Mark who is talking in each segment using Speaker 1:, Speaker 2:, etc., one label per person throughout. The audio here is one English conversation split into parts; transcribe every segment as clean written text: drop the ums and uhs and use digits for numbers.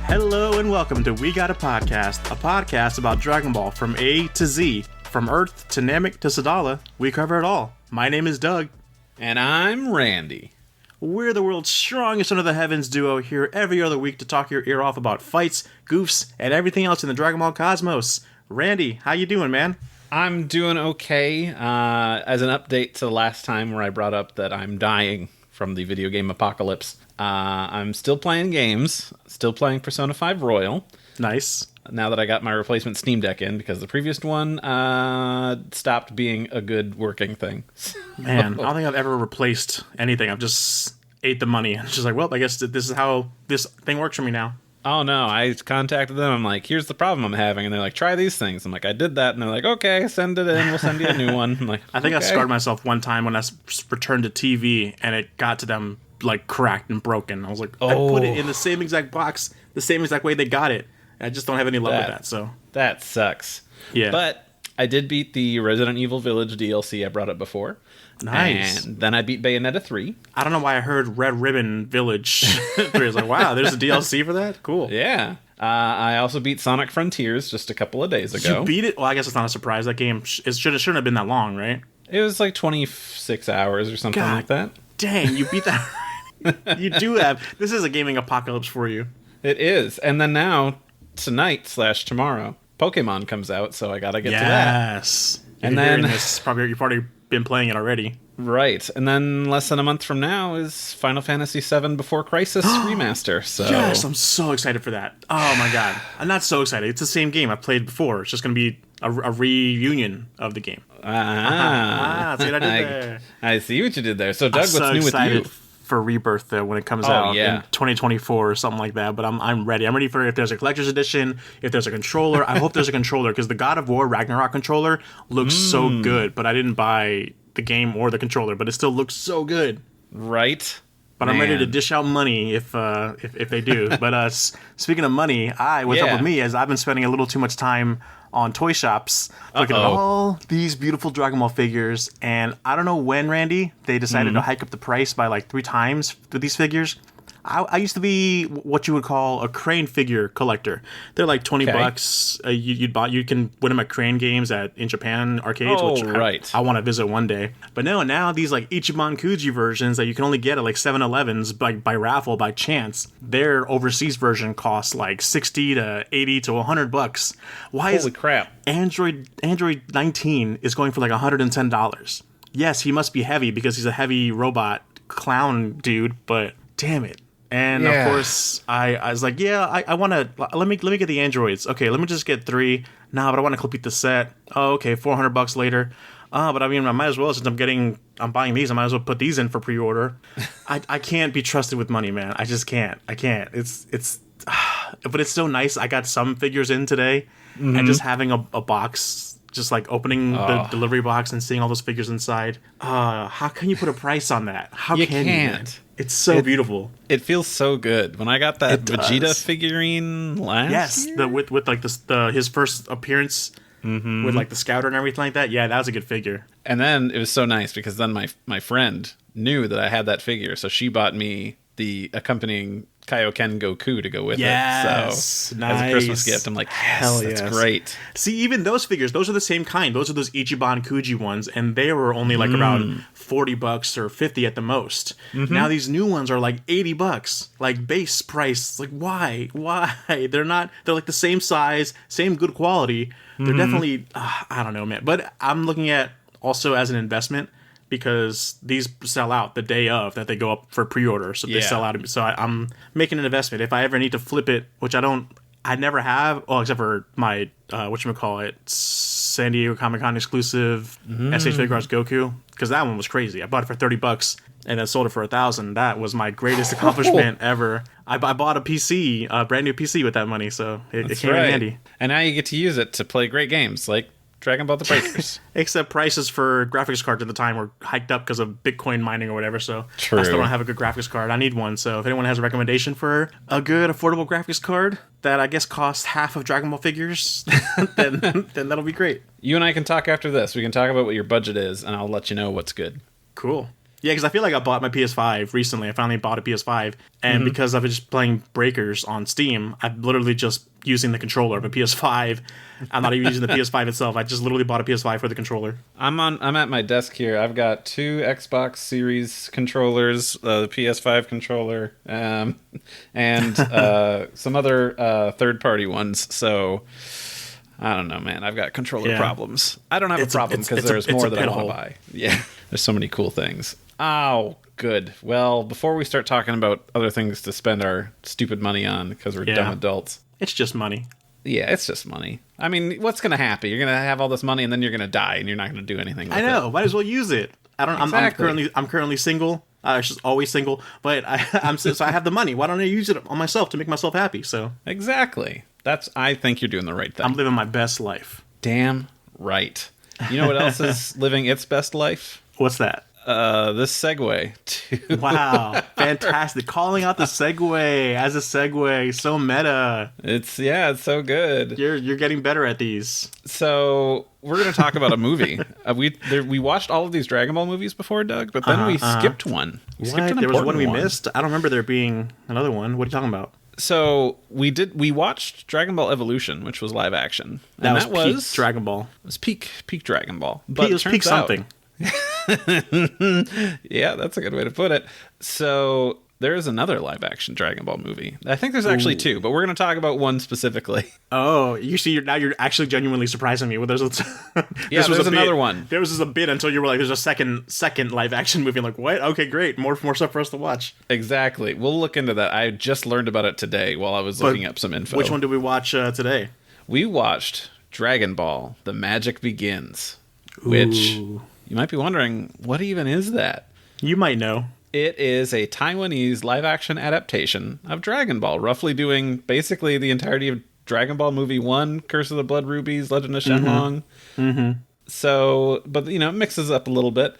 Speaker 1: Hello and welcome to We Got a podcast about Dragon Ball from A to Z. From Earth to Namek to Sadala, we cover it all. My name is Doug.
Speaker 2: And I'm Randy.
Speaker 1: We're the world's strongest under the heavens duo here every other week to talk your ear off about fights, goofs, and everything else in the Dragon Ball cosmos. Randy, how you doing, man?
Speaker 2: I'm doing okay. As an update to the last time where I brought up that I'm dying from the video game apocalypse, I'm still playing games, still playing Persona 5 Royal.
Speaker 1: Nice.
Speaker 2: Now that I got my replacement Steam Deck in, because the previous one stopped being a good working thing.
Speaker 1: Man, I don't think I've ever replaced anything. I've just ate the money. It's just like, well, I guess this is how this thing works for me now.
Speaker 2: Oh, no, I contacted them. I'm like, here's the problem I'm having. And they're like, try these things. I'm like, I did that. And they're like, okay, send it in. We'll send you a new one. I'm like,
Speaker 1: I think
Speaker 2: okay.
Speaker 1: I scarred myself one time when I returned to TV and it got to them like cracked and broken. I was like, I put it in the same exact box, the same exact way they got it. I just don't have any love with that. So
Speaker 2: that sucks.
Speaker 1: Yeah.
Speaker 2: But I did beat the Resident Evil Village DLC I brought up before.
Speaker 1: Nice.
Speaker 2: And then I beat Bayonetta 3.
Speaker 1: I don't know why I heard Red Ribbon Village 3. I was like, wow, there's a DLC for that? Cool.
Speaker 2: Yeah. I also beat Sonic Frontiers just a couple of days ago.
Speaker 1: You beat it? Well, I guess it's not a surprise. That game shouldn't have been that long, right?
Speaker 2: It was like 26 hours or something like that.
Speaker 1: Dang, you beat that. You do have. This is a gaming apocalypse for you.
Speaker 2: It is. And then now, tonight/tomorrow, Pokemon comes out, so I gotta get to that.
Speaker 1: Yes.
Speaker 2: And then
Speaker 1: you've probably been playing it already.
Speaker 2: Right. And then less than a month from now is Final Fantasy VII Before Crisis Remaster. So
Speaker 1: yes, I'm so excited for that. Oh my god. I'm not so excited. It's the same game I've played before. It's just going to be a reunion of the game.
Speaker 2: See what I did there. I see what you did there. So Doug, what's new with you?
Speaker 1: For Rebirth though when it comes out
Speaker 2: in
Speaker 1: 2024 or something like that, but I'm ready. I'm ready for if there's a collector's edition, if there's a controller. I hope there's a controller because the God of War Ragnarok controller looks so good, but I didn't buy the game or the controller, but it still looks so good.
Speaker 2: Right.
Speaker 1: But I'm ready to dish out money if they do. But speaking of money, what's up with me is I've been spending a little too much time on toy shops looking at all these beautiful Dragon Ball figures, and I don't know when, Randy, they decided to hike up the price by like 3 times for these figures. I used to be what you would call a Crane figure collector. They're like $20. You can win them at Crane games in Japan arcades, which I want to visit one day. But now these like Ichiban Kuji versions that you can only get at like 7-Elevens by raffle by chance. Their overseas version costs like $60 to $80 to $100.
Speaker 2: Holy crap!
Speaker 1: Android 19 is going for like $110. Yes, he must be heavy because he's a heavy robot clown dude. But damn it. And of course, I was like, I want to, let me get the androids. Okay, let me just get 3. Nah, but I want to complete the set. Oh, okay, $400 later. But I mean, I might as well, since I'm buying these, I might as well put these in for pre-order. I can't be trusted with money, man. I just can't. I can't. But it's so nice. I got some figures in today, and just having a box, just like opening the delivery box and seeing all those figures inside. How can you put a price on that? How
Speaker 2: you
Speaker 1: can
Speaker 2: can't.
Speaker 1: You? It's so beautiful.
Speaker 2: It feels so good. When I got that Vegeta figurine last year?
Speaker 1: with like his first appearance with like the scouter and everything like that. Yeah, that was a good figure.
Speaker 2: And then it was so nice because then my friend knew that I had that figure, so she bought me the accompanying Kaioken Goku to go with it. So
Speaker 1: nice.
Speaker 2: As a Christmas gift, I'm like, yes, that's great.
Speaker 1: See, even those figures, those are the same kind. Those are those Ichiban Kuji ones, and they were only like around $40 or $50 at the most. Now these new ones are like $80, like base price. Like why? They're like the same size, same good quality. They're definitely, I don't know, man. But I'm looking at also as an investment, because these sell out the day of that they go up for pre-order, so they sell out. So I'm making an investment. If I ever need to flip it, which I never have, except for my San Diego Comic-Con exclusive SH Figuarts Goku, because that one was crazy. I bought it for $30 and then sold it for $1,000. That was my greatest accomplishment ever. I bought a brand new PC with that money, so it came in handy.
Speaker 2: And now you get to use it to play great games like Dragon Ball: The Breakers.
Speaker 1: Except prices for graphics cards at the time were hiked up because of Bitcoin mining or whatever, so
Speaker 2: True.
Speaker 1: I still don't have a good graphics card. I need one, so if anyone has a recommendation for a good, affordable graphics card that I guess costs half of Dragon Ball figures, then that'll be great.
Speaker 2: You and I can talk after this. We can talk about what your budget is, and I'll let you know what's good.
Speaker 1: Cool. Yeah, because I feel like I bought my PS5 recently. I finally bought a PS5, and because I've been just playing Breakers on Steam, I'm literally just using the controller of a PS5. I'm not even using the PS5 itself. I just literally bought a PS5 for the controller.
Speaker 2: I'm at my desk here. I've got 2 Xbox Series controllers, the PS5 controller, and some other third-party ones. So I don't know, man. I've got controller problems. I don't have a problem because there's more that I want to buy. Yeah, there's so many cool things. Oh, good. Well, before we start talking about other things to spend our stupid money on because we're dumb adults.
Speaker 1: It's just money.
Speaker 2: Yeah, it's just money. I mean, what's going to happen? You're going to have all this money and then you're going to die and you're not going to do anything with it.
Speaker 1: I know. Might as well use it.
Speaker 2: Exactly.
Speaker 1: I'm currently single. Just always single, but so I have the money. Why don't I use it on myself to make myself happy? So
Speaker 2: exactly. I think you're doing the right thing.
Speaker 1: I'm living my best life.
Speaker 2: Damn right. You know what else is living its best life?
Speaker 1: What's that?
Speaker 2: This segue to
Speaker 1: wow, fantastic! Calling out the segue as a segue, so meta.
Speaker 2: It's so good.
Speaker 1: You're getting better at these.
Speaker 2: So we're gonna talk about a movie. We watched all of these Dragon Ball movies before, Doug, but then we skipped one.
Speaker 1: There was one we missed. I don't remember there being another one. What are you talking about?
Speaker 2: So we watched Dragon Ball Evolution, which was live action. And
Speaker 1: that was peak Dragon Ball.
Speaker 2: It was peak Dragon Ball. But
Speaker 1: it was peak something.
Speaker 2: Yeah, that's a good way to put it. So there is another live action Dragon Ball movie. I think there's actually 2, but we're going to talk about one specifically.
Speaker 1: Oh, you see, you're actually genuinely surprising me. Well, there's
Speaker 2: another one.
Speaker 1: There was just a bit until you were like, there's a second live action movie. I'm like, what? Okay, great. More stuff for us to watch.
Speaker 2: Exactly. We'll look into that. I just learned about it today while I was looking up some info.
Speaker 1: Which one did we watch today?
Speaker 2: We watched Dragon Ball: The Magic Begins, which you might be wondering, what even is that?
Speaker 1: You might know.
Speaker 2: It is a Taiwanese live-action adaptation of Dragon Ball, roughly doing basically the entirety of Dragon Ball Movie 1, Curse of the Blood Rubies, Legend of Shenlong. So, but, it mixes up a little bit.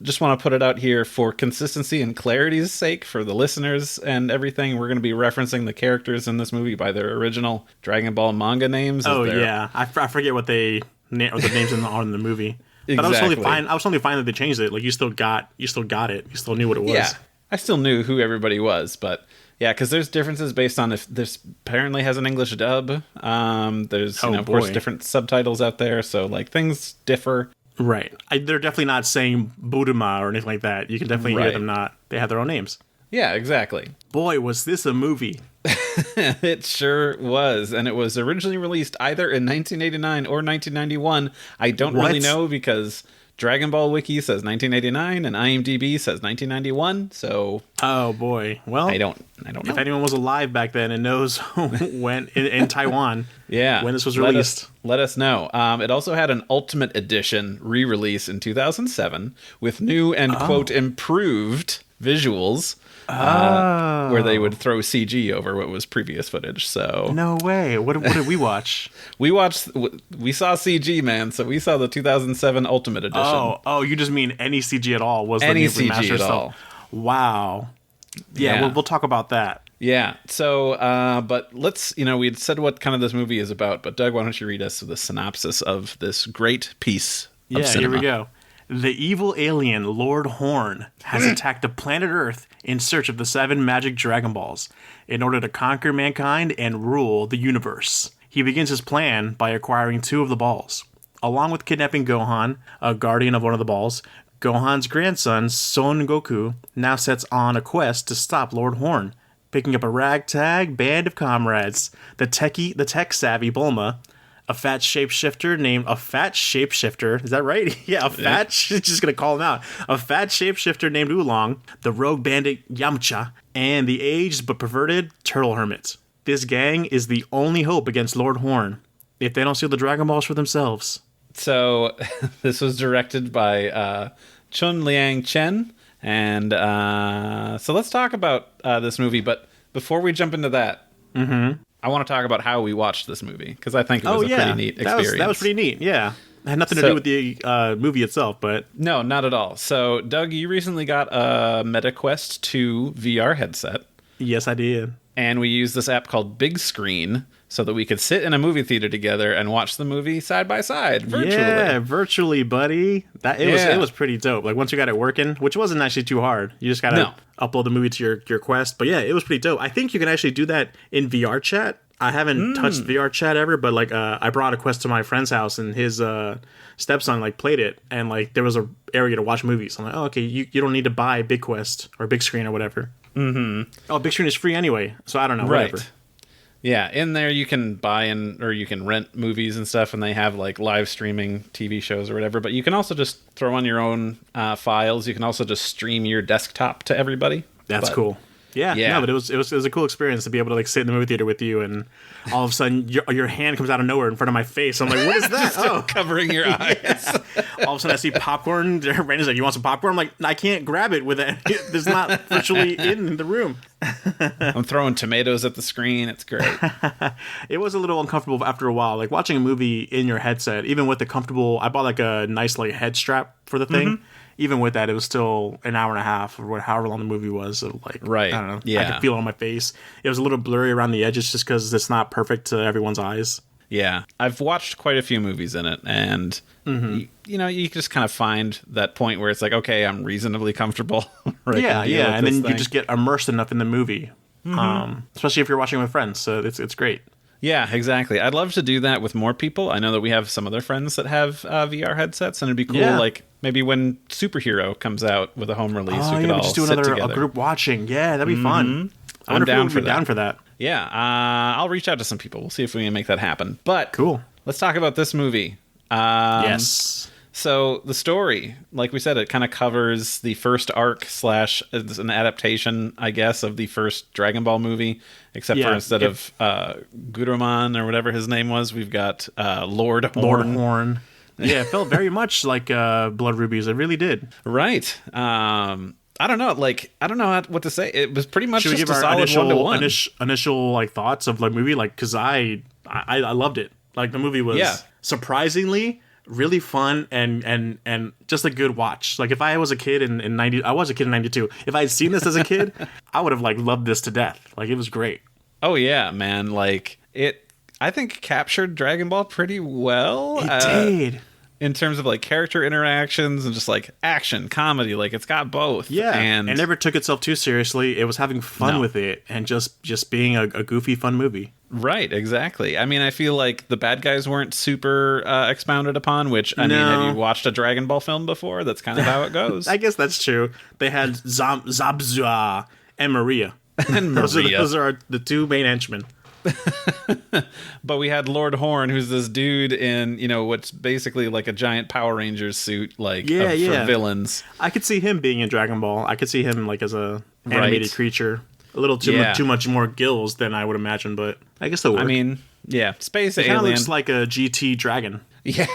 Speaker 2: Just want to put it out here for consistency and clarity's sake for the listeners and everything. We're going to be referencing the characters in this movie by their original Dragon Ball manga names.
Speaker 1: Oh, yeah. I forget what the names are in the movie. But
Speaker 2: Exactly.
Speaker 1: I was totally fine that they changed it. Like you still got it. You still knew what it was.
Speaker 2: Yeah, I still knew who everybody was, but yeah, because there's differences based on if this apparently has an English dub. There's of course different subtitles out there, so like things differ.
Speaker 1: Right. They're definitely not saying Budama or anything like that. You can definitely hear them not. They have their own names.
Speaker 2: Yeah, exactly.
Speaker 1: Boy, was this a movie.
Speaker 2: It sure was. And it was originally released either in 1989 or 1991. I don't really know because Dragon Ball Wiki says 1989 and IMDb says 1991. So
Speaker 1: oh boy. Well,
Speaker 2: I don't know.
Speaker 1: If anyone was alive back then and knows when in Taiwan, when this was released,
Speaker 2: let us know. It also had an Ultimate Edition re-release in 2007 with new and quote improved visuals. Where they would throw CG over what was previous footage. So
Speaker 1: no way. What did we watch?
Speaker 2: We saw CG, man. So we saw the 2007 Ultimate Edition.
Speaker 1: Oh, you just mean any CG at all? Was
Speaker 2: any
Speaker 1: the
Speaker 2: CG at all?
Speaker 1: Wow. Yeah. We'll talk about that.
Speaker 2: Yeah. So, but let's we had said what kind of this movie is about. But Doug, why don't you read us the synopsis of this great piece of cinema?
Speaker 1: Here we go. The evil alien Lord Horn has attacked the planet Earth in search of the 7 magic Dragon Balls in order to conquer mankind and rule the universe. He begins his plan by acquiring 2 of the balls. Along with kidnapping Gohan, a guardian of one of the balls, Gohan's grandson, Son Goku, now sets on a quest to stop Lord Horn, picking up a ragtag band of comrades, the tech-savvy Bulma, a fat shapeshifter, is that right? Yeah, just gonna call him out. A fat shapeshifter named Oolong, the rogue bandit Yamcha, and the aged but perverted Turtle Hermit. This gang is the only hope against Lord Horn, if they don't steal the Dragon Balls for themselves.
Speaker 2: So, this was directed by Chun Liang Chen, and so let's talk about this movie, but before we jump into that, I want to talk about how we watched this movie, because I think it was a pretty neat experience.
Speaker 1: That was pretty neat, yeah. It had nothing to do with the movie itself, but...
Speaker 2: No, not at all. So, Doug, you recently got a MetaQuest 2 VR headset.
Speaker 1: Yes, I did.
Speaker 2: And we used this app called Big Screen so that we could sit in a movie theater together and watch the movie side by side, virtually.
Speaker 1: Yeah, virtually, buddy. It was pretty dope. Like, once you got it working, which wasn't actually too hard. You just got to upload the movie to your Quest. But yeah, it was pretty dope. I think you can actually do that in VR chat. I haven't touched VR chat ever, but like I brought a Quest to my friend's house, and his stepson like played it, and like there was a area to watch movies. I'm like, oh, okay, you don't need to buy Big Quest or Big Screen or whatever. Mm-hmm. Oh, Big Screen is free anyway, so I don't know.
Speaker 2: Right.
Speaker 1: Whatever.
Speaker 2: Yeah, in there you can buy or you can rent movies and stuff, and they have like live streaming TV shows or whatever. But you can also just throw on your own files. You can also just stream your desktop to everybody.
Speaker 1: That's cool. Yeah, no, but it was a cool experience to be able to like sit in the movie theater with you, and all of a sudden your hand comes out of nowhere in front of my face. I'm like, what is that?
Speaker 2: Covering your eyes.
Speaker 1: All of a sudden I see popcorn. Randy's like, you want some popcorn? I'm like, I can't grab it with it. It's not virtually in the room.
Speaker 2: I'm throwing tomatoes at the screen. It's great.
Speaker 1: It was a little uncomfortable after a while, like watching a movie in your headset. Even with the comfortable, I bought like a nice like head strap for the thing. Mm-hmm. Even with that, it was still an hour and a half or however long the movie was. So like, I don't know. Yeah. I could feel it on my face. It was a little blurry around the edges just because it's not perfect to everyone's eyes.
Speaker 2: Yeah. I've watched quite a few movies in it, and you just kind of find that point where it's like, okay, I'm reasonably comfortable.
Speaker 1: Yeah. And then you just get immersed enough in the movie, especially if you're watching with friends. So it's great.
Speaker 2: Yeah, exactly. I'd love to do that with more people. I know that we have some other friends that have VR headsets, and it'd be cool, like, maybe when Superhero comes out with a home release, we could all
Speaker 1: just do
Speaker 2: sit
Speaker 1: a
Speaker 2: together.
Speaker 1: Group watching. Yeah, that'd be fun.
Speaker 2: I'm down for
Speaker 1: that.
Speaker 2: Yeah, I'll reach out to some people. We'll see if we can make that happen. But
Speaker 1: cool.
Speaker 2: Let's talk about this movie.
Speaker 1: Yes.
Speaker 2: So the story, like we said, it kind of covers the first arc / it's an adaptation, I guess, of the first Dragon Ball movie, except for instead of Guruman or whatever his name was, we've got Lord Horn.
Speaker 1: Lord Horn. Yeah, it felt very much like Blood Rubies. It really did.
Speaker 2: Right. I don't know. Like, I don't know what to say. It was pretty much just a solid
Speaker 1: initial,
Speaker 2: 1-to-1.
Speaker 1: Initial like thoughts of the movie, like, because I loved it. Like, the movie was surprisingly really fun and just a good watch. Like, if I was a kid in 90, I was a kid in 92. If I had seen this as a kid, I would have like loved this to death. Like, it was great.
Speaker 2: Oh yeah, man. Like, I think captured Dragon Ball pretty well.
Speaker 1: It did.
Speaker 2: In terms of like character interactions and just like action, comedy, like it's got both.
Speaker 1: Yeah, and it never took itself too seriously. It was having fun with it and just being a goofy, fun movie.
Speaker 2: Right, exactly. I mean, I feel like the bad guys weren't super expounded upon, which, I mean, have you watched a Dragon Ball film before? That's kind of how it goes.
Speaker 1: I guess that's true. They had Zabzua and Maria.
Speaker 2: And Maria.
Speaker 1: Those are the two main henchmen.
Speaker 2: But we had Lord Horn, who's this dude in, what's basically like a giant Power Rangers suit, like for villains.
Speaker 1: I could see him being in Dragon Ball. I could see him like as a animated creature. A little too much more gills than I would imagine, but I guess they'll work.
Speaker 2: I mean, space
Speaker 1: alien.
Speaker 2: Kind of
Speaker 1: looks like a GT dragon.
Speaker 2: Yeah,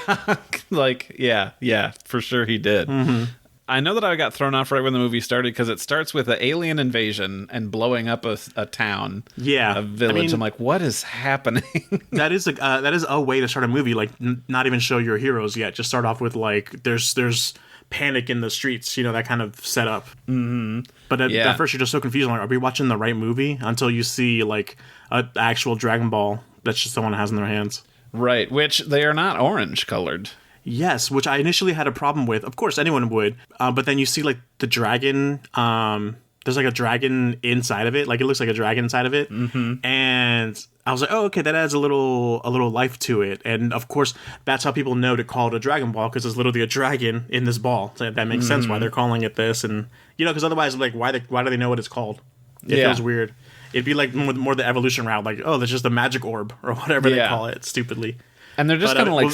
Speaker 2: for sure he did. Mm-hmm. I know that I got thrown off right when the movie started because it starts with an alien invasion and blowing up a town, a village. I mean, I'm like, what is happening?
Speaker 1: that is a way to start a movie. Like, not even show your heroes yet. Just start off with like, there's panic in the streets. That kind of setup. Mm-hmm. But at first, you're just so confused. I'm like, are we watching the right movie? Until you see like an actual Dragon Ball that's just someone has in their hands.
Speaker 2: Right, which they are not orange colored.
Speaker 1: Yes, which I initially had a problem with. Of course, anyone would. But then you see, like, the dragon. There's, like, a dragon inside of it. Like, it looks like a dragon inside of it. Mm-hmm. And I was like, oh, okay, that adds a little life to it. And, of course, that's how people know to call it a Dragon Ball, because there's literally a dragon in this ball. So that makes sense why they're calling it this. And, because otherwise, like, why do they know what it's called? It feels weird. It'd be, like, more the evolution route. Like, oh, there's just a magic orb, or whatever they call it, stupidly.
Speaker 2: And they're just kind of, like,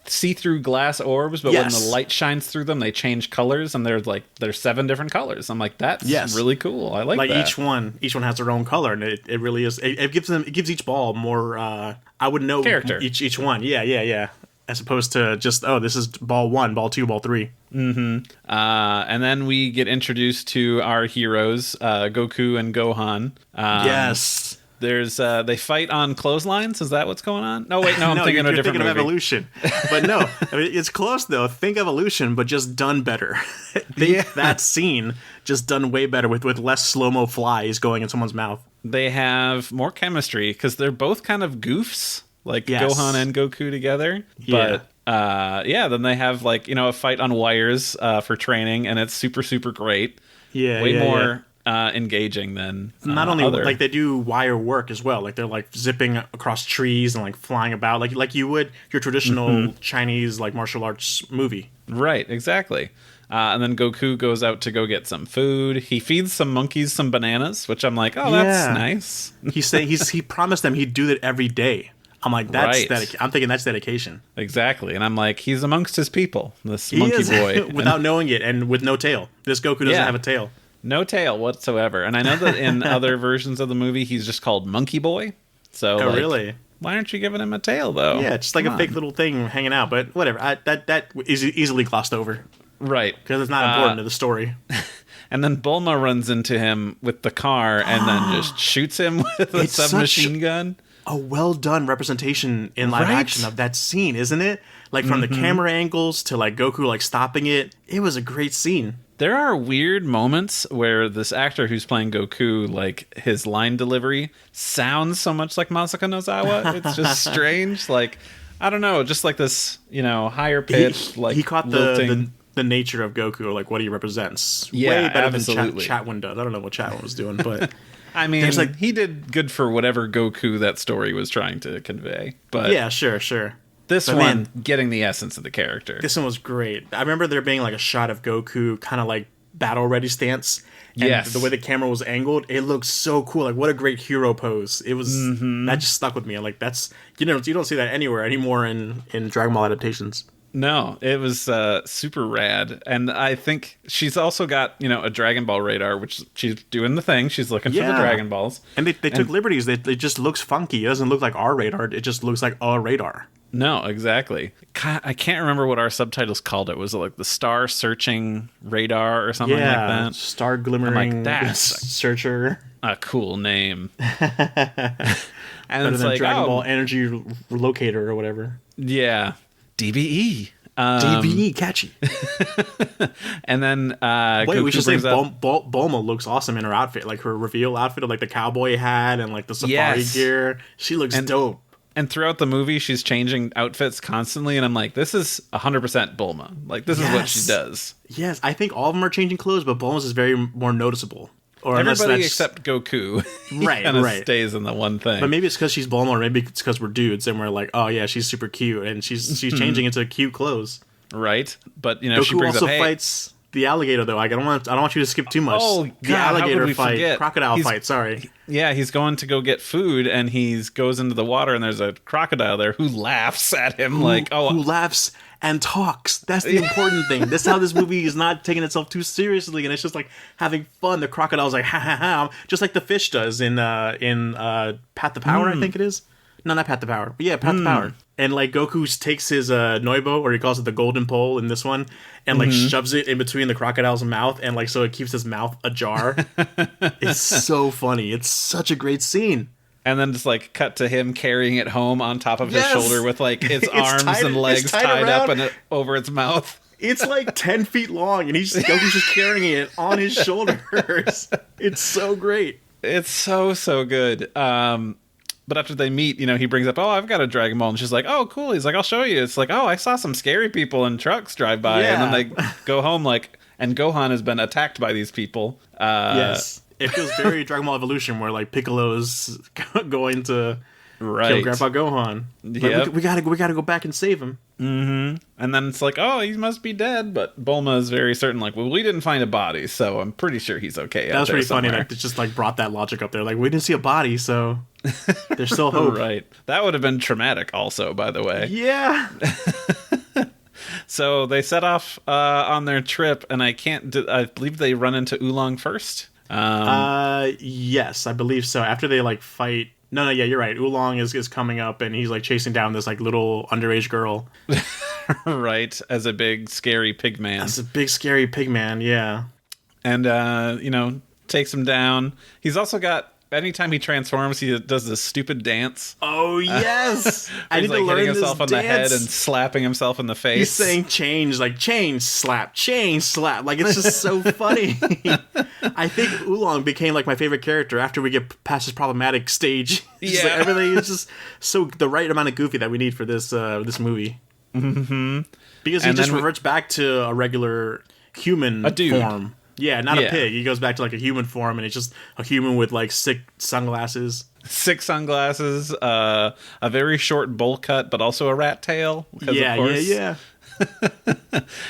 Speaker 2: see-through glass orbs, but when the light shines through them, they change colors, and there's 7 different colors. I'm like, that's really cool. I like that.
Speaker 1: Each one has their own color, and it really is. It gives each ball more. I would know
Speaker 2: character.
Speaker 1: Each one. Yeah. As opposed to just this is ball 1, ball 2, ball 3.
Speaker 2: Mm-hmm. And then we get introduced to our heroes, Goku and Gohan.
Speaker 1: Yes.
Speaker 2: There's they fight on clotheslines. Is that what's going on? No, wait, no, I'm thinking of a different movie.
Speaker 1: Of Evolution. But no, I mean, it's close though. Think Evolution, but just done better. Think that scene just done way better with less slow-mo flies going in someone's mouth.
Speaker 2: They have more chemistry because they're both kind of goofs, like Gohan and Goku together.
Speaker 1: Yeah.
Speaker 2: But then they have like, a fight on wires for training, and it's super, super great. Way more engaging than
Speaker 1: not only like they do wire work as well. Like they're like zipping across trees and like flying about like you would your traditional Chinese like martial arts movie.
Speaker 2: Right, exactly. And then Goku goes out to go get some food. He feeds some monkeys some bananas, which I'm like, oh, that's nice.
Speaker 1: He promised them he'd do that every day. I'm like, that's I'm thinking that's dedication.
Speaker 2: Exactly. And I'm like, he's amongst his people, this monkey boy.
Speaker 1: Without knowing it, and with no tail. This Goku doesn't have a tail.
Speaker 2: No tail whatsoever. And I know that in other versions of the movie, he's just called Monkey Boy. So,
Speaker 1: really?
Speaker 2: Why aren't you giving him a tail, though?
Speaker 1: Yeah, just like a fake little thing hanging out. But whatever. That is easily glossed over.
Speaker 2: Right.
Speaker 1: Because it's not important to the story.
Speaker 2: And then Bulma runs into him with the car and then just shoots him with a submachine gun.
Speaker 1: A well-done representation in live action of that scene, isn't it? Like, from the camera angles to, like, Goku, like, stopping it. It was a great scene.
Speaker 2: There are weird moments where this actor who's playing Goku, like, his line delivery sounds so much like Masako Nozawa. It's just strange. Like, I don't know, just like this, higher pitched, like,
Speaker 1: he caught the nature of Goku, or like what he represents.
Speaker 2: Yeah,
Speaker 1: way better
Speaker 2: absolutely.
Speaker 1: than Chatwin does. I don't know what Chatwin was doing, but
Speaker 2: I mean, he did good for whatever Goku that story was trying to convey. But
Speaker 1: yeah, sure.
Speaker 2: This one, getting the essence of the character.
Speaker 1: This one was great. I remember there being like a shot of Goku kind of like battle ready stance. And the way the camera was angled, it looked so cool. Like, what a great hero pose. It was that just stuck with me. Like, that's you don't see that anywhere anymore in Dragon Ball adaptations.
Speaker 2: No, it was super rad. And I think she's also got, a Dragon Ball radar, which she's doing the thing. She's looking for the Dragon Balls.
Speaker 1: And they took liberties. It just looks funky. It doesn't look like our radar. It just looks like a radar.
Speaker 2: No, exactly. I can't remember what our subtitles called it. Was it like the Star Searching Radar or something like that?
Speaker 1: Star Glimmering
Speaker 2: that's
Speaker 1: Searcher.
Speaker 2: A cool name. And
Speaker 1: better than Dragon Ball Energy Locator or whatever.
Speaker 2: Yeah. DBE.
Speaker 1: DBE, catchy.
Speaker 2: And then
Speaker 1: wait,
Speaker 2: Goku
Speaker 1: we should say
Speaker 2: up...
Speaker 1: Bulma looks awesome in her outfit, like her reveal outfit of like the cowboy hat and like the safari gear. She looks dope.
Speaker 2: And throughout the movie, she's changing outfits constantly, and I'm like, this is 100% Bulma. Like, this is what she does.
Speaker 1: Yes, I think all of them are changing clothes, but Bulma's is very more noticeable. Or
Speaker 2: everybody except Goku,
Speaker 1: right,
Speaker 2: stays in the one thing.
Speaker 1: But maybe it's because she's Bulma, or maybe it's because we're dudes and we're like, oh yeah, she's super cute, and she's changing into cute clothes.
Speaker 2: Right, but
Speaker 1: Goku
Speaker 2: she brings
Speaker 1: also
Speaker 2: up, hey,
Speaker 1: fights the alligator though. I don't want you to skip too much.
Speaker 2: Oh, God,
Speaker 1: the alligator fight,
Speaker 2: forget?
Speaker 1: Crocodile fight. Sorry.
Speaker 2: Yeah, he's going to go get food, and he goes into the water, and there's a crocodile there who laughs at him who
Speaker 1: laughs and talks. That's the important thing. That's how this movie is not taking itself too seriously, and it's just like having fun. The crocodile's like ha ha ha, just like the fish does in Path to Power, I think it is. No, not Path to Power, but yeah, Path to Power. And like Goku takes his Noibo, or he calls it the golden pole in this one, and like shoves it in between the crocodile's mouth, and like so it keeps his mouth ajar. It's so funny. It's such a great scene.
Speaker 2: And then just like cut to him carrying it home on top of his shoulder with like its arms and legs tied up and over its mouth.
Speaker 1: It's like 10 feet long, and Goku's just carrying it on his shoulders. It's so great.
Speaker 2: It's so good. But after they meet, he brings up, oh, I've got a Dragon Ball. And she's like, oh, cool. He's like, I'll show you. It's like, oh, I saw some scary people in trucks drive by. Yeah. And then they go home and Gohan has been attacked by these people.
Speaker 1: Yes. It feels very Dragon Ball Evolution, where like Piccolo's going to kill Grandpa Gohan. Yeah, we gotta go back and save him.
Speaker 2: Mm-hmm. And then it's like, oh, he must be dead. But Bulma is very certain, like, well, we didn't find a body, so I'm pretty sure he's okay.
Speaker 1: That was pretty funny. That it just like brought that logic up there. Like, we didn't see a body, so there's still hope.
Speaker 2: Right. That would have been traumatic, also, by the way.
Speaker 1: Yeah.
Speaker 2: So they set off on their trip, and I believe they run into Oolong first.
Speaker 1: Yes, I believe so. After they like fight. No, yeah, you're right. Oolong is coming up, and he's like chasing down this like little underage girl.
Speaker 2: Right, as a big scary pig man.
Speaker 1: As a big scary pig man, yeah.
Speaker 2: And takes him down. He's also got anytime he transforms, he does this stupid dance.
Speaker 1: Oh yes,
Speaker 2: I need to learn hitting himself on the head and slapping himself in the face.
Speaker 1: He's saying change, like change slap, like it's just so funny. I think Oolong became like my favorite character after we get past his problematic stage. Like, everything is just so the right amount of goofy that we need for this movie.
Speaker 2: Mm-hmm.
Speaker 1: Because he just reverts back to a regular human form. Yeah, not a pig. He goes back to like a human form, and it's just a human with like sick sunglasses. A very short bowl cut, but also a rat tail. Yeah.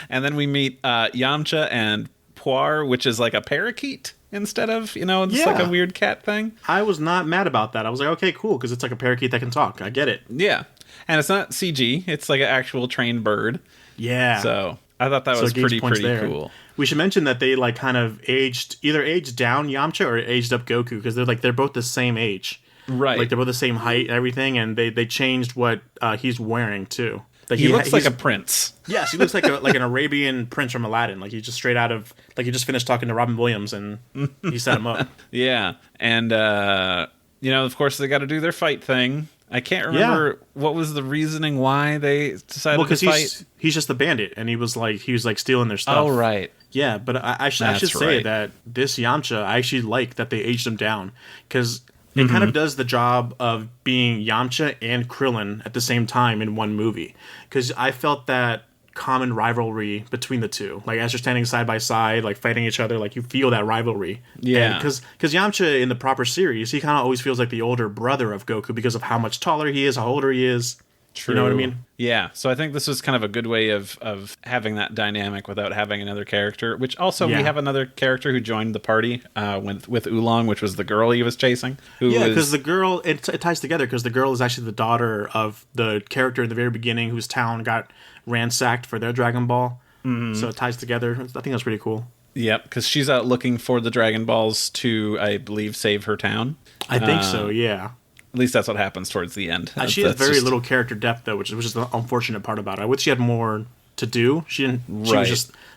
Speaker 2: And then we meet Yamcha and Puar, which is like a parakeet instead of, it's like a weird cat thing.
Speaker 1: I was not mad about that. I was like, okay, cool, because it's like a parakeet that can talk. I get it.
Speaker 2: Yeah. And it's not CG. It's like an actual trained bird.
Speaker 1: Yeah.
Speaker 2: So I thought that was pretty cool.
Speaker 1: We should mention that they like kind of either aged down Yamcha or aged up Goku, because they're both the same age.
Speaker 2: Right.
Speaker 1: Like they're both the same height and everything, and they changed what he's wearing too. Like
Speaker 2: he looks like a prince.
Speaker 1: Yes, he looks like an Arabian prince from Aladdin. Like he's just straight out of he just finished talking to Robin Williams and he set him up.
Speaker 2: Yeah. And of course they got to do their fight thing. I can't remember what was the reasoning why they decided to fight.
Speaker 1: He's just a bandit, and he was like stealing their stuff.
Speaker 2: Oh right.
Speaker 1: Yeah, but I should say that this Yamcha, I actually like that they aged him down, because it kind of does the job of being Yamcha and Krillin at the same time in one movie. Because I felt that common rivalry between the two. Like, as you're standing side by side, like, fighting each other, like, you feel that rivalry.
Speaker 2: Yeah.
Speaker 1: Because Yamcha, in the proper series, he kind of always feels like the older brother of Goku because of how much taller he is, how older he is.
Speaker 2: True.
Speaker 1: You know what I mean?
Speaker 2: Yeah. So I think this was kind of a good way of having that dynamic without having another character, which also we have another character who joined the party with Oolong, which was the girl he was chasing.
Speaker 1: Because the girl, it ties together, because the girl is actually the daughter of the character in the very beginning whose town got ransacked for their Dragon Ball. Mm-hmm. So it ties together. I think that's pretty cool.
Speaker 2: Yep, because she's out looking for the Dragon Balls to, I believe, save her town.
Speaker 1: I think so, yeah.
Speaker 2: At least that's what happens towards the end.
Speaker 1: She has very little character depth, though, which is the unfortunate part about it. I wish she had more to do. She didn't.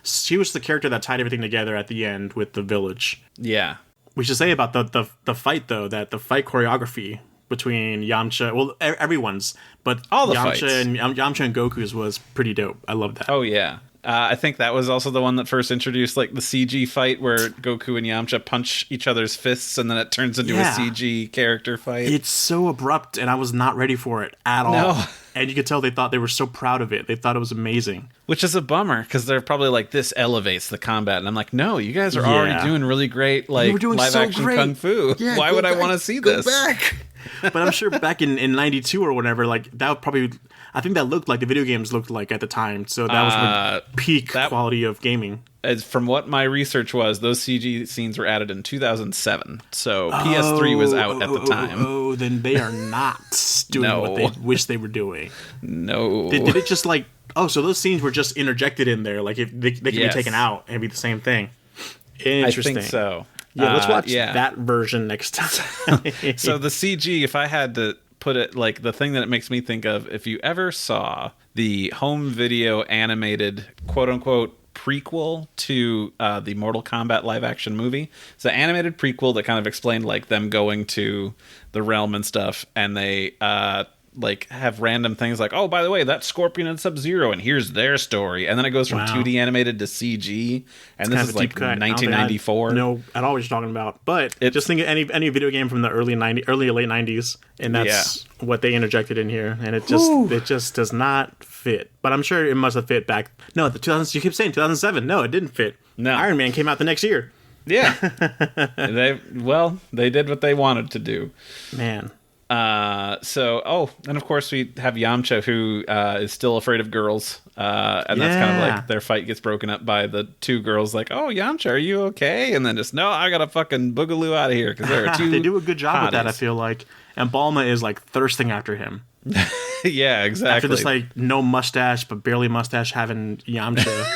Speaker 1: She was the character that tied everything together at the end with the village.
Speaker 2: Yeah.
Speaker 1: We should say about the fight, though, that the fight choreography between Yamcha, well, everyone's, but
Speaker 2: all the
Speaker 1: Yamcha and Goku's was pretty dope. I love that.
Speaker 2: Oh yeah. I think that was also the one that first introduced like the CG fight where Goku and Yamcha punch each other's fists and then it turns into a CG character fight.
Speaker 1: It's so abrupt, and I was not ready for it at all. And you could tell they thought they were so proud of it. They thought it was amazing.
Speaker 2: Which is a bummer, because they're probably like, this elevates the combat. And I'm like, no, you guys are already doing really great live-action kung fu.
Speaker 1: Yeah,
Speaker 2: why would I want to see this?
Speaker 1: Go back. But I'm sure back in 92 or whatever, like, that would probably... I think that looked like the video games looked like at the time. So that was the peak quality of gaming.
Speaker 2: As from what my research was, those CG scenes were added in 2007. So PS3 was out at the time.
Speaker 1: Then they are not doing what they wish they were doing.
Speaker 2: No.
Speaker 1: Did it just like... Oh, so those scenes were just interjected in there. Like, if they can be taken out and be the same thing. Interesting.
Speaker 2: I think so.
Speaker 1: Yeah, let's watch that version next time.
Speaker 2: So the CG, if I had to put it, like, the thing that it makes me think of, if you ever saw the home video animated quote-unquote prequel to the Mortal Kombat live action movie. It's an animated prequel that kind of explained like them going to the realm and stuff, and they like have random things like, oh, by the way, that's Scorpion and Sub-Zero, and here's their story. And then it goes from 2D animated to CG, and this is like 1994.
Speaker 1: No, at all what you're talking about. But just think of any video game from the early or late 90s, and that's what they interjected in here, and it just does not fit. But I'm sure it must have fit back. No, the 2000s. You keep saying 2007. No, it didn't fit.
Speaker 2: No,
Speaker 1: Iron Man came out the next year.
Speaker 2: Yeah, they did what they wanted to do.
Speaker 1: Man.
Speaker 2: And of course we have Yamcha, who is still afraid of girls, and that's kind of like their fight gets broken up by the two girls like, oh, Yamcha, are you okay? And then just, no, I gotta fucking boogaloo out of here, because there are two
Speaker 1: they do a good job with that, I feel like. And Bulma is like thirsting after him.
Speaker 2: Yeah, exactly.
Speaker 1: After this like no mustache but barely mustache having Yamcha.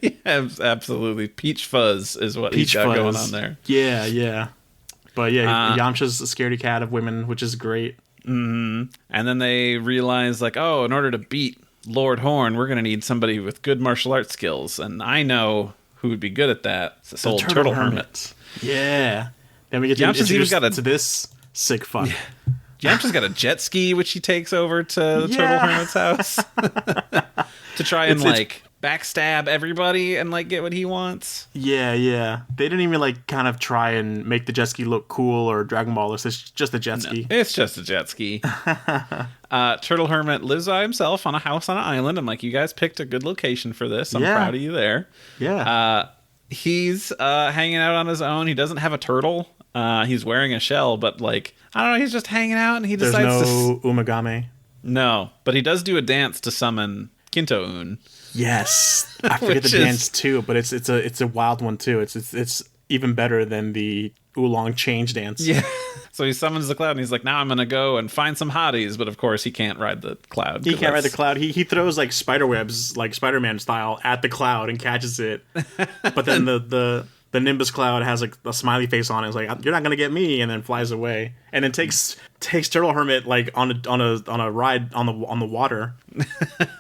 Speaker 2: Yeah, absolutely. Peach fuzz is what he's got going on there.
Speaker 1: Yeah. But yeah, Yamcha's a scaredy cat of women, which is great.
Speaker 2: Mm-hmm. And then they realize, like, oh, in order to beat Lord Horn, we're going to need somebody with good martial arts skills. And I know who would be good at that. It's this old Turtle Hermit.
Speaker 1: Yeah. Then we get to
Speaker 2: Yamcha's even
Speaker 1: introduce to this sick fuck.
Speaker 2: Yamcha's got a jet ski, which he takes over to the Turtle Hermit's house to try and backstab everybody and get what he wants.
Speaker 1: Yeah. They didn't even kind of try and make the jet ski look cool or Dragon Ball-less. It's just a jet ski.
Speaker 2: It's just a jet ski. Turtle Hermit lives by himself on a house on an island. I'm like, you guys picked a good location for this. I'm proud of you there.
Speaker 1: Yeah.
Speaker 2: He's hanging out on his own. He doesn't have a turtle. He's wearing a shell, but I don't know. He's just hanging out, and he decides
Speaker 1: to Umagame.
Speaker 2: No, but he does do a dance to summon Kinto-un.
Speaker 1: Yes, I forget the dance too, but it's a wild one too. It's even better than the Oolong change dance.
Speaker 2: Yeah. So he summons the cloud, and he's like, "Now I'm gonna go and find some hotties." But of course, he can't ride the cloud.
Speaker 1: He can't ride the cloud. He throws spider webs, like Spider-Man style, at the cloud and catches it. But then the Nimbus cloud has a smiley face on it. It's like, you're not gonna get me, and then flies away. And then takes Turtle Hermit on a ride on the water. And,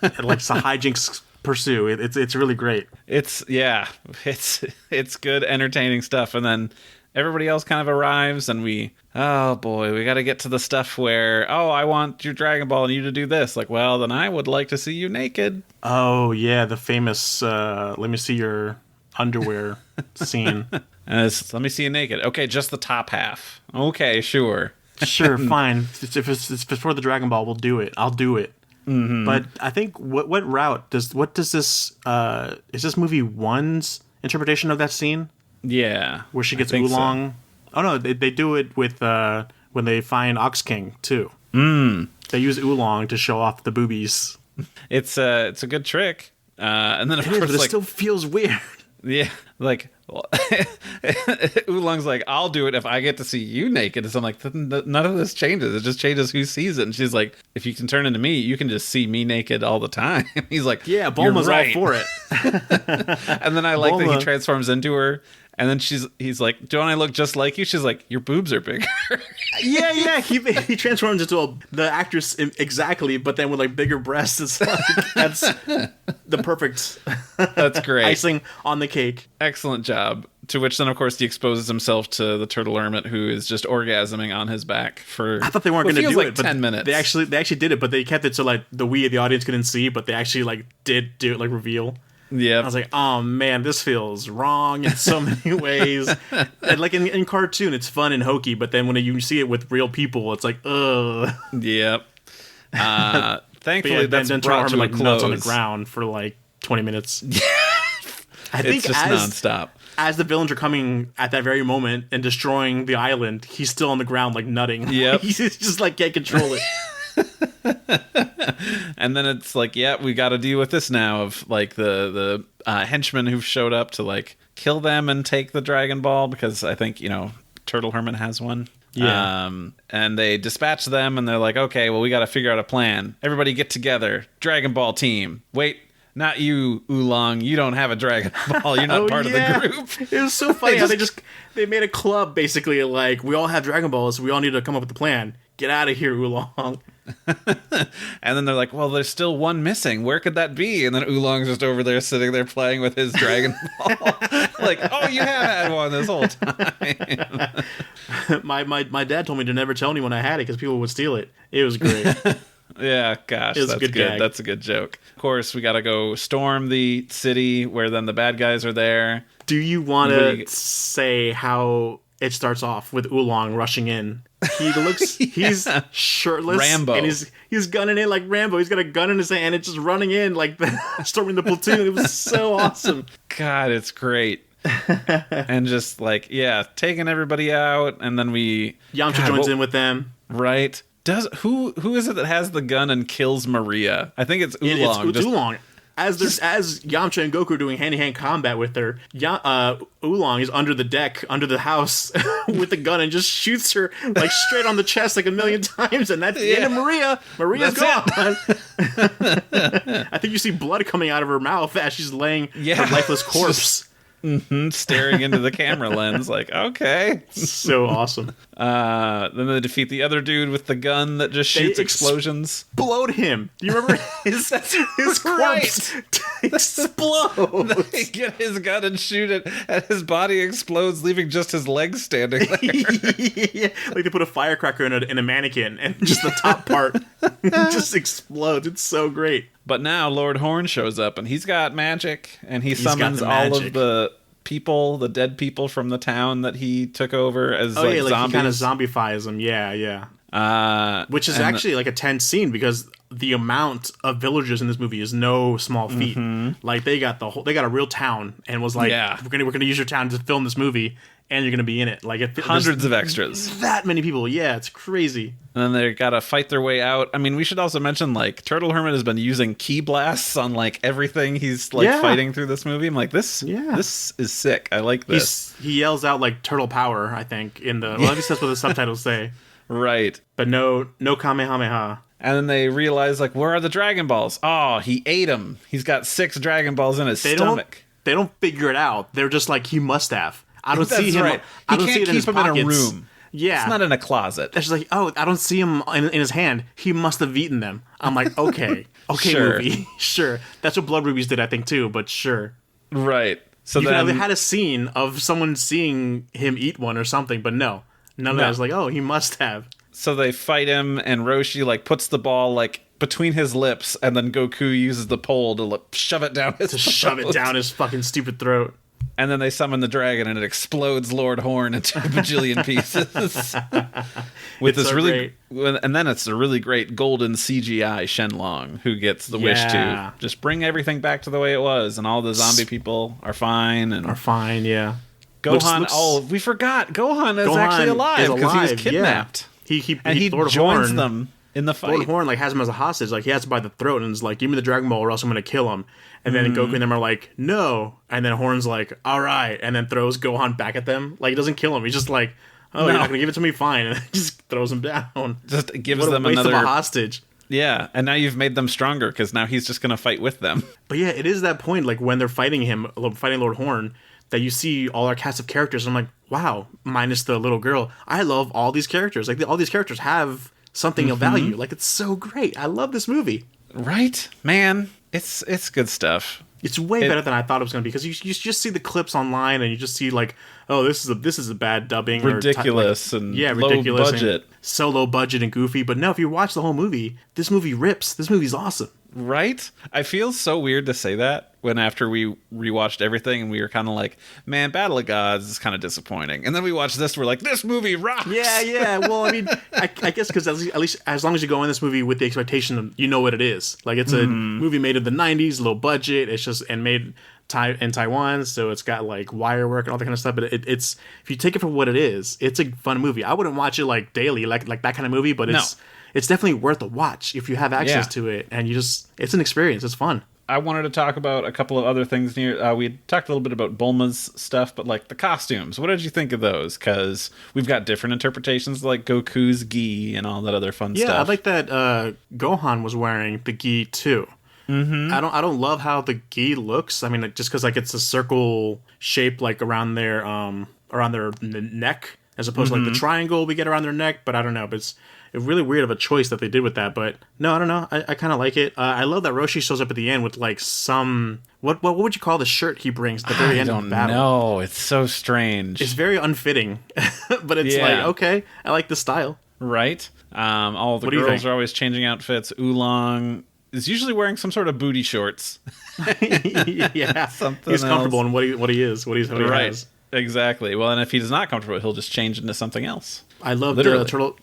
Speaker 1: it's a hijinks pursue. It's really great.
Speaker 2: It's good, entertaining stuff. And then everybody else kind of arrives, and we got to get to the stuff where, I want your Dragon Ball and you to do this. Well, then I would like to see you naked.
Speaker 1: Oh yeah, the famous let me see your underwear scene.
Speaker 2: Let me see you naked. Okay, just the top half. Okay, sure.
Speaker 1: Sure, fine. If it's before the Dragon Ball, we'll do it. I'll do it. Mm-hmm. But I think what route does this is this movie one's interpretation of that scene?
Speaker 2: Yeah,
Speaker 1: where she gets Oolong. So. Oh no, they do it with when they find Ox King too. They use Oolong to show off the boobies.
Speaker 2: It's a good trick. And then of course,
Speaker 1: but it still feels weird.
Speaker 2: Yeah, Oolong's like, I'll do it if I get to see you naked. And so I'm like, none of this changes. It just changes who sees it. And she's like, if you can turn into me, you can just see me naked all the time. He's like,
Speaker 1: yeah, Bulma's right. All for it.
Speaker 2: And then I like Bulma. That he transforms into her. And then he's like, don't I look just like you? She's like, your boobs are bigger.
Speaker 1: Yeah. He transforms into the actress exactly, but then with bigger breasts. It's that's the perfect.
Speaker 2: That's great.
Speaker 1: Icing on the cake.
Speaker 2: Excellent job. To which then, of course, he exposes himself to the Turtle Hermit, who is just orgasming on his back for.
Speaker 1: I thought they weren't going to do it, but
Speaker 2: 10 minutes.
Speaker 1: They actually did it, but they kept it so the audience couldn't see, but they actually did do it reveal.
Speaker 2: Yeah,
Speaker 1: I was like, oh man, this feels wrong in so many ways. And in cartoon, it's fun and hokey, but then when you see it with real people, it's like, ugh.
Speaker 2: Yep. Thankfully, that's
Speaker 1: then
Speaker 2: brought to a
Speaker 1: close
Speaker 2: close
Speaker 1: on the ground for 20 minutes. I think
Speaker 2: it's just nonstop.
Speaker 1: As the villains are coming at that very moment and destroying the island, he's still on the ground nutting.
Speaker 2: Yep.
Speaker 1: He's just can't control it.
Speaker 2: And then it's we got to deal with this now of the henchmen who've showed up to kill them and take the Dragon Ball, because I think Turtle Hermit has one.
Speaker 1: Yeah.
Speaker 2: And they dispatch them, and they're like, okay, well, we got to figure out a plan. Everybody get together. Dragon Ball team. Wait, not you, Oolong. You don't have a Dragon Ball. You're not part of the group.
Speaker 1: It was so funny how they made a club, basically, we all have Dragon Balls, so we all need to come up with a plan. Get out of here, Oolong.
Speaker 2: And then they're like, well, there's still one missing. Where could that be? And then Oolong's just over there sitting there playing with his Dragon Ball. Oh, you have had one this whole time.
Speaker 1: my dad told me to never tell anyone I had it because people would steal it. It was great.
Speaker 2: Yeah, gosh, that's good. That's a good joke. Of course, we got to go storm the city where then the bad guys are there.
Speaker 1: Do you want to say how it starts off with Oolong rushing in? He's shirtless,
Speaker 2: Rambo,
Speaker 1: and he's gunning in like Rambo. He's got a gun in his hand and just running in storming the platoon. It was so awesome.
Speaker 2: God, it's great. And just taking everybody out, and then
Speaker 1: Yamcha joins in with them.
Speaker 2: Right? Who is it that has the gun and kills Maria? I think it's Oolong.
Speaker 1: It's Oolong. As Yamcha and Goku are doing hand-to-hand combat with her, Oolong is under the deck, under the house, with a gun and just shoots her straight on the chest a million times, and that's the end of Maria. Maria's gone. I think you see blood coming out of her mouth as she's laying her lifeless corpse.
Speaker 2: Staring into the camera lens okay.
Speaker 1: So awesome.
Speaker 2: Then they defeat the other dude with the gun that just shoots explosions.
Speaker 1: Explode him. Do you remember his corpse explodes.
Speaker 2: They get his gun and shoot it, and his body explodes, leaving just his legs standing there.
Speaker 1: Yeah, like they put a firecracker in a mannequin, and just the top part just explodes. It's so great.
Speaker 2: But now Lord Horn shows up, and he's got magic, and he summons all
Speaker 1: magic.
Speaker 2: of the people, the dead people from the town that he took over as
Speaker 1: Oh yeah, like
Speaker 2: zombies.
Speaker 1: he kind of zombifies them. Yeah. Which is actually like a tense scene because the amount of villagers in this movie is no small feat. Like they got a real town and was like, we're gonna use your town to film this movie, and you're gonna be in it. Like
Speaker 2: hundreds of extras.
Speaker 1: That many people. Yeah, it's crazy.
Speaker 2: And then they gotta fight their way out. I mean, we should also mention like Turtle Hermit has been using key blasts on like everything he's like fighting through this movie. I'm like, this is sick. I like this.
Speaker 1: He yells out like turtle power, I think, in the at least that's what the subtitles say.
Speaker 2: Right.
Speaker 1: But no Kamehameha.
Speaker 2: And then they realize, like, where are the Dragon Balls? Oh, he ate them. He's got 6 Dragon Balls in his stomach.
Speaker 1: They don't figure it out. They're just like, he must have. I don't see him.
Speaker 2: Right.
Speaker 1: I don't
Speaker 2: he
Speaker 1: see
Speaker 2: can't
Speaker 1: it in his
Speaker 2: keep him
Speaker 1: pockets.
Speaker 2: in a room.
Speaker 1: Yeah.
Speaker 2: It's not in a closet.
Speaker 1: It's just like, oh, I don't see him in his hand. He must have eaten them. I'm like, okay. Okay,
Speaker 2: Sure.
Speaker 1: movie. Sure. That's what Blood Rubies did, I think, too, but sure.
Speaker 2: Right. So
Speaker 1: You
Speaker 2: then
Speaker 1: could have had a scene of someone seeing him eat one or something, but no. None of that is like, oh, he must have.
Speaker 2: So they fight him, and Roshi like puts the ball like between his lips, and then Goku uses the pole to like, shove it down his
Speaker 1: Shove it down his fucking stupid throat.
Speaker 2: And then they summon the dragon, and it explodes Lord Horn into a bajillion pieces. With
Speaker 1: It's
Speaker 2: this
Speaker 1: so
Speaker 2: really, and then it's a really great golden CGI Shenlong who gets the wish to just bring everything back to the way it was, and all the zombie people are fine. And
Speaker 1: Yeah.
Speaker 2: Gohan, we forgot. Gohan is actually alive because he was kidnapped.
Speaker 1: He
Speaker 2: Lord joins Horn, them in the fight.
Speaker 1: Lord Horn like has him as a hostage, like he has him by the throat, and is like, "Give me the Dragon Ball, or else I'm gonna kill him." And then Goku and them are like, "No," and then Horn's like, "All right," and then throws Gohan back at them. Like he doesn't kill him. He's just like, "Oh, you're not gonna give it to me? Fine," and then just throws him down.
Speaker 2: Just gives
Speaker 1: what a
Speaker 2: them
Speaker 1: waste
Speaker 2: another
Speaker 1: of a hostage.
Speaker 2: Yeah, and now you've made them stronger because now he's just gonna fight with them.
Speaker 1: But yeah, it is that point, like when they're fighting Lord Horn, that you see all our cast of characters. And I'm like, wow, minus the little girl. I love all these characters. Like all these characters have something of value. Like it's so great. I love this movie.
Speaker 2: Right, man. It's good stuff.
Speaker 1: It's way better than I thought it was going to be because you just see the clips online and you just see like, oh, this is a bad dubbing,
Speaker 2: ridiculous
Speaker 1: or
Speaker 2: ridiculous low budget,
Speaker 1: so low budget and goofy. But no, if you watch the whole movie, this movie rips. This movie's awesome.
Speaker 2: Right? I feel so weird to say that when after we rewatched everything and we were kind of like, man, Battle of Gods is kind of disappointing. And then we watched this, we're like, this movie rocks.
Speaker 1: Yeah. Well, I mean, I guess because at least as long as you go in this movie with the expectation of, you know what it is. Like it's a movie made in the 90s, low budget. It's just, and made in Taiwan, so it's got like wire work and all that kind of stuff. But it's, if you take it for what it is, it's a fun movie. I wouldn't watch it like daily, like that kind of movie, but it's definitely worth a watch if you have access to it, and it's an experience. It's fun.
Speaker 2: I wanted to talk about a couple of other things here. We talked a little bit about Bulma's stuff, but like the costumes, what did you think of those? Because we've got different interpretations, like Goku's gi and all that other fun stuff.
Speaker 1: Yeah, I like that Gohan was wearing the gi too. Mm-hmm. I don't love how the gi looks. I mean, just because like it's a circle shape like around their neck, as opposed to like the triangle we get around their neck. But I don't know. But it's really weird of a choice that they did with that. But no, I don't know. I kind of like it. I love that Roshi shows up at the end with like some what would you call the shirt he brings at the very end of the battle?
Speaker 2: No, it's so strange.
Speaker 1: It's very unfitting, but it's like, okay, I like the style.
Speaker 2: Right. All the girls are always changing outfits. Oolong is usually wearing some sort of booty shorts.
Speaker 1: Yeah, he's comfortable in what he is, what he has.
Speaker 2: Exactly. Well, and if he's not comfortable, he'll just change into something else.
Speaker 1: I love the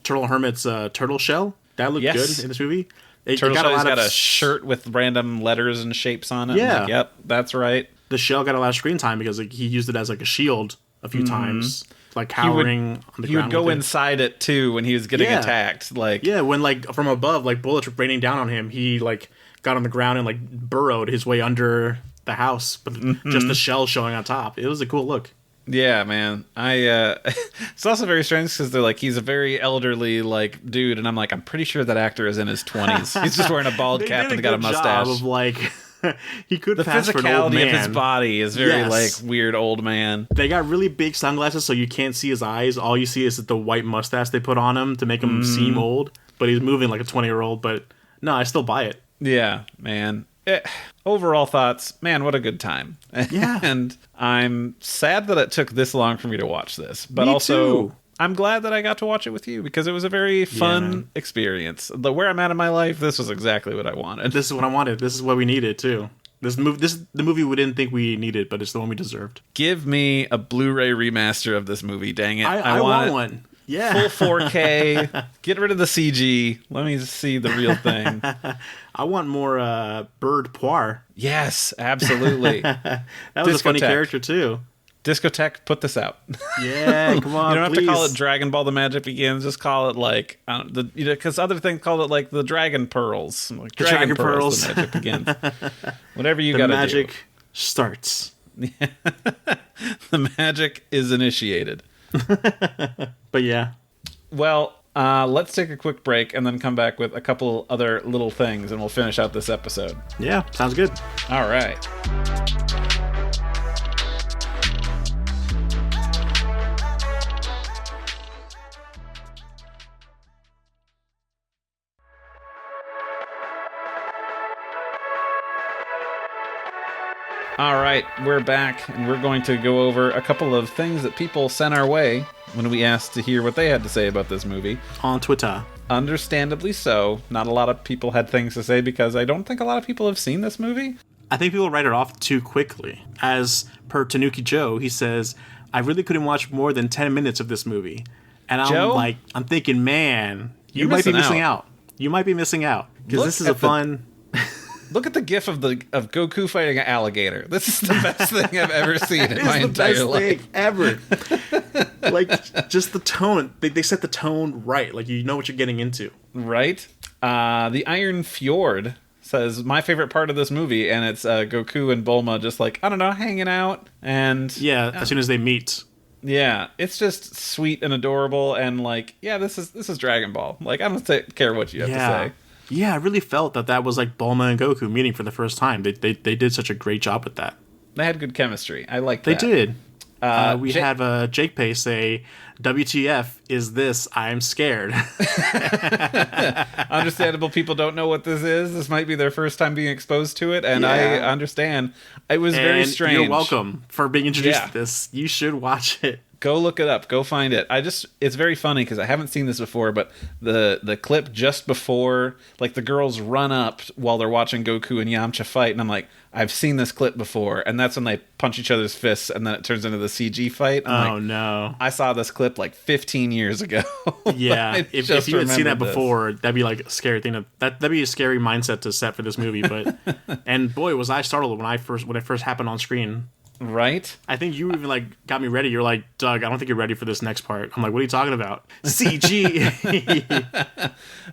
Speaker 1: Turtle Hermit's turtle shell. That looked good in this movie.
Speaker 2: Turtle Shell's got a shirt with random letters and shapes on it. Yeah. Like, yep, that's right.
Speaker 1: The shell got a lot of screen time because he used it as like a shield a few times, like cowering on the ground.
Speaker 2: He would go inside it too when he was getting attacked.
Speaker 1: When like from above, like bullets were raining down on him, he like got on the ground and like burrowed his way under the house, but just the shell showing on top. It was a cool look.
Speaker 2: Yeah, man. It's also very strange because they're like, he's a very elderly like dude, and I'm like, I'm pretty sure that actor is in his 20s. He's just wearing a bald cap and got a mustache.
Speaker 1: Of like, he could pass for an old man.
Speaker 2: The physicality of his body is very like weird old man.
Speaker 1: They got really big sunglasses so you can't see his eyes. All you see is the white mustache they put on him to make him seem old. But he's moving like a 20-year-old. But no, I still buy it.
Speaker 2: Yeah, man. Overall thoughts, man, what a good time.
Speaker 1: Yeah.
Speaker 2: And I'm sad that it took this long for me to watch this. But
Speaker 1: Me
Speaker 2: also,
Speaker 1: too.
Speaker 2: I'm glad that I got to watch it with you because it was a very fun
Speaker 1: man.
Speaker 2: experience. Where I'm at in my life, this was exactly what I wanted.
Speaker 1: This is what I wanted. This is what we needed too. This is the movie we didn't think we needed, but it's the one we deserved.
Speaker 2: Give me a Blu-ray remaster of this movie, dang it.
Speaker 1: I want one. Yeah.
Speaker 2: Full 4K. Get rid of the CG. Let me see the real thing.
Speaker 1: I want more Bird Poir.
Speaker 2: Yes, absolutely.
Speaker 1: That was a funny
Speaker 2: Discotheque.
Speaker 1: character too.
Speaker 2: Discotheque, put this out.
Speaker 1: Yeah, come on.
Speaker 2: You don't have
Speaker 1: please.
Speaker 2: to call it Dragon Ball: The Magic Begins. Just call it like because other things call it like the Dragon Pearls, like
Speaker 1: The Dragon Pearls.
Speaker 2: The Magic Begins. Whatever you
Speaker 1: The
Speaker 2: got to do.
Speaker 1: magic starts.
Speaker 2: The magic is initiated.
Speaker 1: But yeah.
Speaker 2: Well, let's take a quick break and then come back with a couple other little things, and we'll finish out this episode.
Speaker 1: Yeah, sounds good.
Speaker 2: All right. All right, we're back, and we're going to go over a couple of things that people sent our way when we asked to hear what they had to say about this movie.
Speaker 1: On Twitter.
Speaker 2: Understandably so. Not a lot of people had things to say because I don't think a lot of people have seen this movie.
Speaker 1: I think people write it off too quickly. As per Tanuki Joe, he says, I really couldn't watch more than 10 minutes of this movie. And I'm thinking, man, you might be missing out. You might be missing out. Because this is a fun...
Speaker 2: Look at the gif of Goku fighting an alligator. This is the best thing I've ever seen in my entire life.
Speaker 1: Thing ever. Like, just the tone. They set the tone right. Like, you know what you're getting into.
Speaker 2: Right? The Iron Fjord says, my favorite part of this movie, and it's Goku and Bulma just like, I don't know, hanging out. And
Speaker 1: yeah, as soon as they meet.
Speaker 2: Yeah, it's just sweet and adorable. And like, yeah, this is Dragon Ball. Like, I don't care what you have to say.
Speaker 1: Yeah, I really felt that was like Bulma and Goku meeting for the first time. They did such a great job with that.
Speaker 2: They had good chemistry. I like
Speaker 1: that. They did. We
Speaker 2: Jake
Speaker 1: have Jake Pay say, WTF is this? I'm scared.
Speaker 2: Understandable, people don't know what this is. This might be their first time being exposed to it, and
Speaker 1: Yeah.
Speaker 2: I understand. It was very strange.
Speaker 1: You're welcome for being introduced to this. You should watch it.
Speaker 2: Go look it up. Go find it. It's very funny because I haven't seen this before, but the clip just before, like the girls run up while they're watching Goku and Yamcha fight, and I'm like, I've seen this clip before, and that's when they punch each other's fists, and then it turns into the CG fight.
Speaker 1: No.
Speaker 2: I saw this clip like 15 years ago.
Speaker 1: Yeah, if you had seen that before, that'd be like a scary thing. That'd be a scary mindset to set for this movie. But and boy, was I startled when it first happened on screen.
Speaker 2: Right?
Speaker 1: I think you even like got me ready. You're like, Doug, I don't think you're ready for this next part. I'm like, what are you talking about? CG.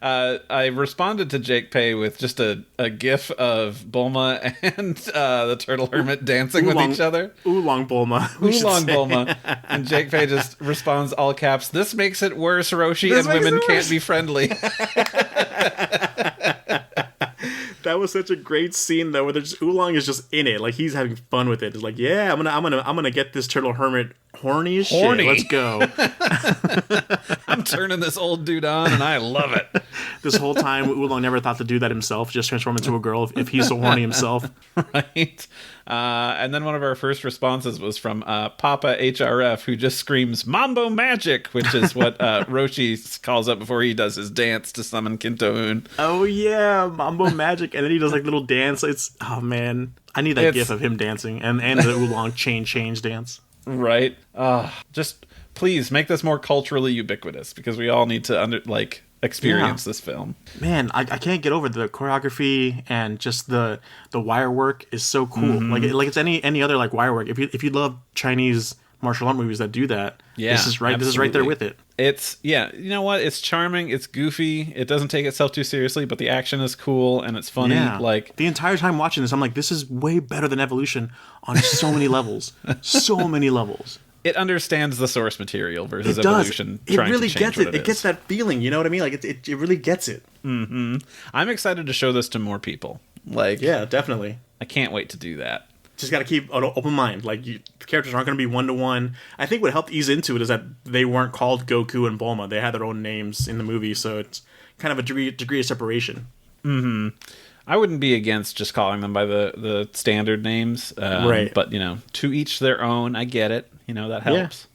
Speaker 2: I responded to Jake Pay with just a gif of Bulma and the Turtle Hermit dancing with each other.
Speaker 1: Oolong Bulma.
Speaker 2: Oolong Bulma. And Jake Pay just responds all caps, this makes it worse, Roshi, and women can't be friendly.
Speaker 1: That was such a great scene though, where Oolong is just in it, like he's having fun with it. It's like, yeah, I'm gonna get this Turtle Hermit horny as shit. Let's go.
Speaker 2: I'm turning this old dude on, and I love it.
Speaker 1: This whole time, Oolong never thought to do that himself, just transform into a girl if he's so horny himself.
Speaker 2: Right. And then one of our first responses was from Papa HRF, who just screams Mambo Magic, which is what Roshi calls up before he does his dance to summon Kinto-un.
Speaker 1: Oh yeah, Mambo Magic, and then he does like little dance. Oh man, I need that gif of him dancing and the Oolong change dance.
Speaker 2: Right. Just please make this more culturally ubiquitous because we all need to experience this film. Man, I
Speaker 1: can't get over the choreography and just the wire work is so cool.
Speaker 2: Mm-hmm.
Speaker 1: Like it's any other like wire work. If you love Chinese martial art movies that do that, this is right. Absolutely. This is right there with it.
Speaker 2: It's you know what? It's charming. It's goofy. It doesn't take itself too seriously, but the action is cool and it's funny. Yeah. Like
Speaker 1: the entire time watching this, I'm like, this is way better than Evolution on so many levels. So many levels.
Speaker 2: It understands the source material versus Evolution.
Speaker 1: It really gets it. It gets that feeling. You know what I mean? Like it really gets it.
Speaker 2: Mm-hmm. I'm excited to show this to more people.
Speaker 1: Yeah, definitely.
Speaker 2: I can't wait to do that.
Speaker 1: Just got to keep an open mind. The characters aren't going to be one-to-one. I think what helped ease into it is that they weren't called Goku and Bulma. They had their own names in the movie, so it's kind of a degree of separation.
Speaker 2: Mm-hmm. I wouldn't be against just calling them by the standard names.
Speaker 1: Right.
Speaker 2: But, to each their own. I get it. That helps.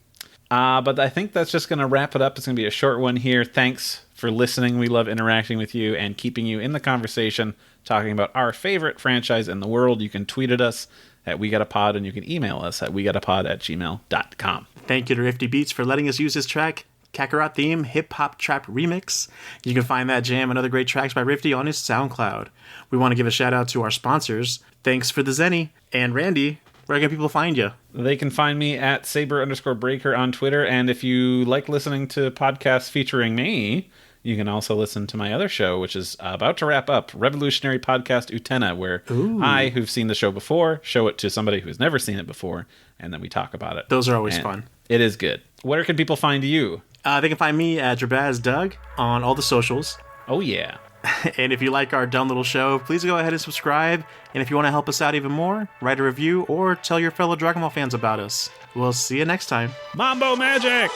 Speaker 2: Yeah. But I think that's just going to wrap it up. It's going to be a short one here. Thanks for listening. We love interacting with you and keeping you in the conversation, talking about our favorite franchise in the world. You can tweet at us at WeGotAPod, and you can email us at WeGotAPod@gmail.com.
Speaker 1: Thank you to Rifti Beats for letting us use this track, Kakarot theme, hip-hop trap remix. You can find that jam and other great tracks by Rifti on his SoundCloud. We want to give a shout-out to our sponsors. Thanks for the Zenny. And Randy, where can people find you?
Speaker 2: They can find me at Saber_Breaker on Twitter, and if you like listening to podcasts featuring me, you can also listen to my other show, which is about to wrap up, Revolutionary Podcast Utena, where I, who've seen the show before, show it to somebody who's never seen it before, and then we talk about it.
Speaker 1: Those are always fun.
Speaker 2: It is good. Where can people find you?
Speaker 1: They can find me at DrabazDoug on all the socials.
Speaker 2: Oh, yeah.
Speaker 1: And if you like our dumb little show, please go ahead and subscribe. And if you want to help us out even more, write a review or tell your fellow Dragon Ball fans about us. We'll see you next time.
Speaker 2: Mambo Magic!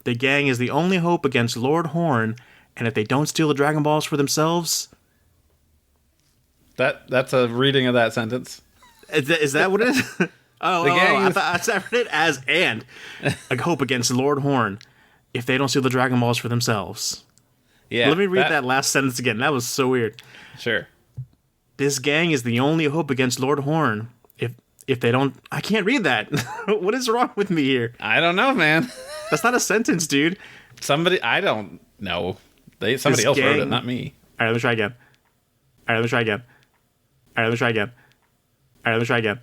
Speaker 1: The gang is the only hope against Lord Horn, and if they don't steal the Dragon Balls for themselves...
Speaker 2: That's a reading of that sentence.
Speaker 1: Is that what it is? I read it as and. A hope against Lord Horn, if they don't steal the Dragon Balls for themselves.
Speaker 2: Yeah.
Speaker 1: Let me read that last sentence again. That was so weird.
Speaker 2: Sure.
Speaker 1: This gang is the only hope against Lord Horn. If they don't... I can't read that. What is wrong with me here?
Speaker 2: I don't know, man.
Speaker 1: That's not a sentence, dude.
Speaker 2: I don't know. Somebody else wrote it, not me.
Speaker 1: All right, let me try again.